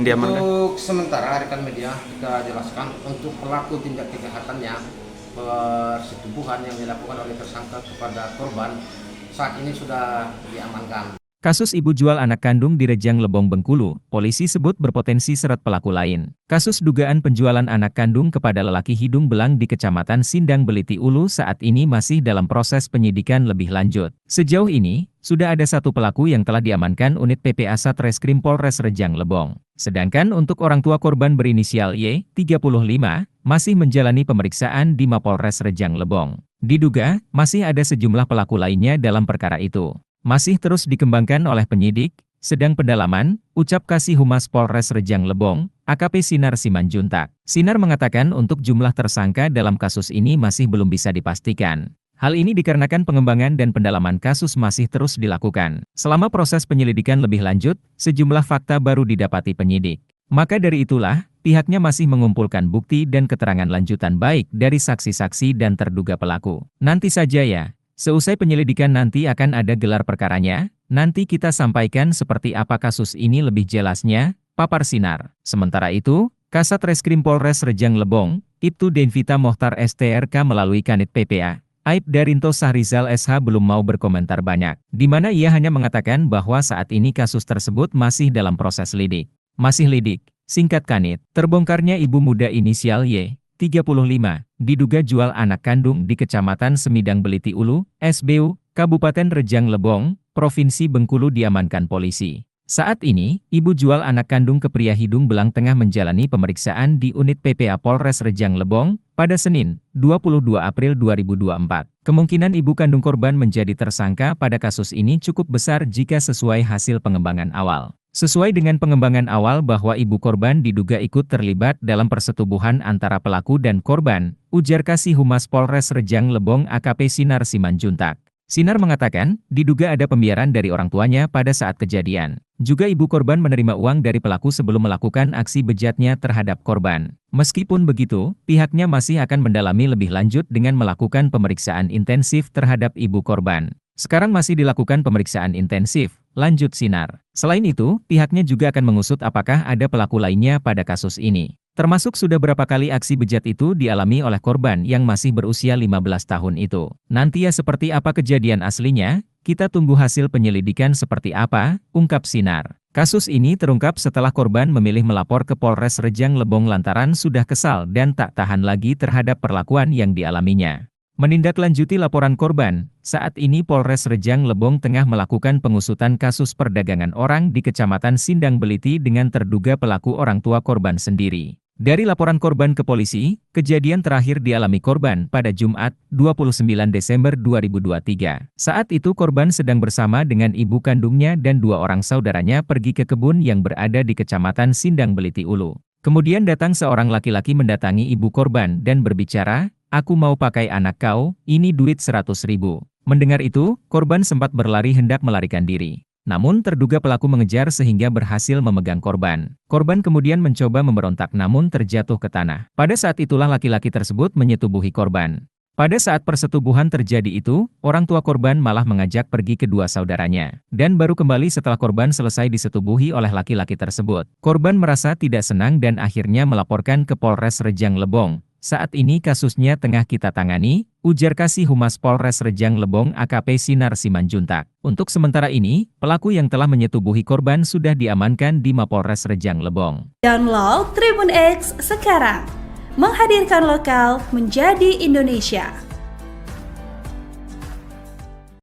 yang diamankan? Untuk sementara rekan media kita jelaskan untuk pelaku tindak kejahatannya persetubuhan yang dilakukan oleh tersangka kepada korban saat ini sudah diamankan. Kasus ibu jual anak kandung di Rejang Lebong Bengkulu, polisi sebut berpotensi seret pelaku lain. Kasus dugaan penjualan anak kandung kepada lelaki hidung belang di Kecamatan Sindang Beliti Ulu saat ini masih dalam proses penyidikan lebih lanjut. Sejauh ini, sudah ada satu pelaku yang telah diamankan unit PPA Satreskrim Polres Rejang Lebong. Sedangkan untuk orang tua korban berinisial Y, 35, masih menjalani pemeriksaan di Mapolres Rejang Lebong. Diduga, masih ada sejumlah pelaku lainnya dalam perkara itu. Masih terus dikembangkan oleh penyidik, sedang pendalaman, ucap Kasih Humas Polres Rejang Lebong, AKP Sinar Simanjuntak. Sinar mengatakan untuk jumlah tersangka dalam kasus ini masih belum bisa dipastikan. Hal ini dikarenakan pengembangan dan pendalaman kasus masih terus dilakukan. Selama proses penyelidikan lebih lanjut, sejumlah fakta baru didapati penyidik. Maka dari itulah, pihaknya masih mengumpulkan bukti dan keterangan lanjutan baik dari saksi-saksi dan terduga pelaku. Nanti saja ya. Seusai penyelidikan nanti akan ada gelar perkaranya, nanti kita sampaikan seperti apa kasus ini lebih jelasnya, papar Sinar. Sementara itu, Kasat Reskrim Polres Rejang Lebong, Ibtu Denvita Mohtar STRK melalui Kanit PPA, Aib Darinto Sahrizal SH belum mau berkomentar banyak, di mana ia hanya mengatakan bahwa saat ini kasus tersebut masih dalam proses lidik. Masih lidik, singkat Kanit, terbongkarnya ibu muda inisial Y, 35, diduga jual anak kandung di Kecamatan Semidang Beliti Ulu, SBU, Kabupaten Rejang Lebong, Provinsi Bengkulu diamankan polisi. Saat ini, ibu jual anak kandung ke pria hidung belang tengah menjalani pemeriksaan di unit PPA Polres Rejang Lebong, pada Senin, 22 April 2024. Kemungkinan ibu kandung korban menjadi tersangka pada kasus ini cukup besar jika sesuai hasil pengembangan awal. Sesuai dengan pengembangan awal bahwa ibu korban diduga ikut terlibat dalam persetubuhan antara pelaku dan korban, ujar Kasih Humas Polres Rejang Lebong AKP Sinar Simanjuntak. Sinar mengatakan, diduga ada pembiaran dari orang tuanya pada saat kejadian. Juga ibu korban menerima uang dari pelaku sebelum melakukan aksi bejatnya terhadap korban. Meskipun begitu, pihaknya masih akan mendalami lebih lanjut dengan melakukan pemeriksaan intensif terhadap ibu korban. Sekarang masih dilakukan pemeriksaan intensif, lanjut Sinar. Selain itu, pihaknya juga akan mengusut apakah ada pelaku lainnya pada kasus ini. Termasuk sudah berapa kali aksi bejat itu dialami oleh korban yang masih berusia 15 tahun itu. Nanti ya seperti apa kejadian aslinya, kita tunggu hasil penyelidikan seperti apa, ungkap Sinar. Kasus ini terungkap setelah korban memilih melapor ke Polres Rejang Lebong lantaran sudah kesal dan tak tahan lagi terhadap perlakuan yang dialaminya. Menindaklanjuti laporan korban, saat ini Polres Rejang Lebong tengah melakukan pengusutan kasus perdagangan orang di Kecamatan Sindang Beliti dengan terduga pelaku orang tua korban sendiri. Dari laporan korban ke polisi, kejadian terakhir dialami korban pada Jumat, 29 Desember 2023. Saat itu korban sedang bersama dengan ibu kandungnya dan dua orang saudaranya pergi ke kebun yang berada di Kecamatan Sindang Beliti Ulu. Kemudian datang seorang laki-laki mendatangi ibu korban dan berbicara, "Aku mau pakai anak kau, ini duit 100.000. Mendengar itu, korban sempat berlari hendak melarikan diri. Namun terduga pelaku mengejar sehingga berhasil memegang korban. Korban kemudian mencoba memberontak namun terjatuh ke tanah. Pada saat itulah laki-laki tersebut menyetubuhi korban. Pada saat persetubuhan terjadi itu, orang tua korban malah mengajak pergi kedua saudaranya. Dan baru kembali setelah korban selesai disetubuhi oleh laki-laki tersebut. Korban merasa tidak senang dan akhirnya melaporkan ke Polres Rejang Lebong. Saat ini kasusnya tengah kita tangani, ujar Kasih Humas Polres Rejang Lebong AKP Sinar Simanjuntak. Untuk sementara ini, pelaku yang telah menyetubuhi korban sudah diamankan di Mapolres Rejang Lebong. Download Tribun X sekarang, menghadirkan lokal menjadi Indonesia.